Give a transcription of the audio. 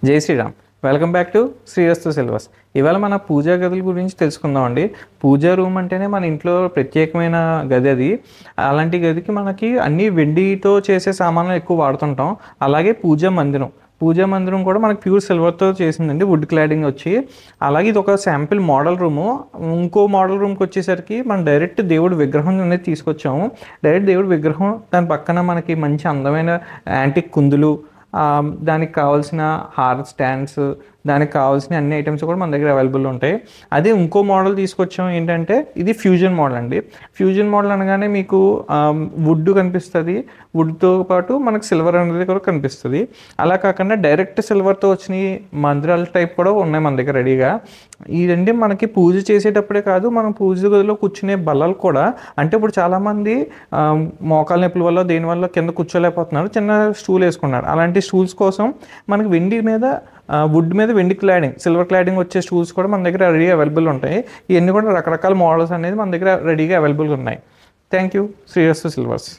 జై Shriram. Welcome back to Srirastu silvers. ఇవాళ మన పూజా గదుల గురించి తెలుసుకుందామండి. పూజా రూమ్ అంటేనే మన ఇంట్లో ప్రత్యేకమైన గది అది. అలాంటి గదికి మనకి అన్ని వెండితో చేసే సామాన్లు ఎక్కువ వాడుతుంటాం. అలాగే పూజా మందిరం కూడా మనకి ప్యూర్ సిల్వర్తో చేసిందండి, వుడ్ క్లాడింగ్ వచ్చి. అలాగే ఇది ఒక శాంపిల్ మోడల్ రూము. ఇంకో మోడల్ రూమ్కి వచ్చేసరికి మనం డైరెక్ట్ దేవుడి విగ్రహం అనేది తీసుకొచ్చాము. డైరెక్ట్ దేవుడి విగ్రహం, దాని పక్కన మనకి మంచి అందమైన యాంటిక్ కుందులు, దానికి కావాల్సిన హార్ స్టాండ్స్, దానికి కావాల్సిన అన్ని ఐటమ్స్ కూడా మన దగ్గర అవైలబుల్ ఉంటాయి. అదే ఇంకో మోడల్ తీసుకొచ్చాం ఏంటంటే ఇది ఫ్యూజన్ మోడల్ అండి. ఫ్యూజన్ మోడల్ అనగానే మీకు వుడ్ కనిపిస్తుంది, వుడ్తో పాటు మనకు సిల్వర్ అనేది కూడా కనిపిస్తుంది. అలా కాకుండా డైరెక్ట్ సిల్వర్తో వచ్చిన మందిరాల టైప్ కూడా ఉన్నాయి మన దగ్గర రెడీగా. ఇదండి మనకి పూజ చేసేటప్పుడే కాదు, మనం పూజ గదిలో కూర్చునే బల్లలు కూడా. అంటే ఇప్పుడు చాలామంది మోకాల నొప్పుల వల్ల దేనివల్ల కింద కూర్చోలేకపోతున్నారు, చిన్న స్టూల్ వేసుకున్నారు. అలాంటి స్టూల్స్ కోసం మనకి వుడ్ మీద వెండి క్లాడింగ్, సిల్వర్ క్లాడింగ్ వచ్చే స్టూల్స్ కూడా మన దగ్గర రెడీ అవైలబుల్ ఉంటాయి. ఇవన్నీ కూడా రకరకాల మోడల్స్ అనేది మన దగ్గర రెడీగా అవైలబుల్గా ఉన్నాయి. Thank you. Srirastu silvers.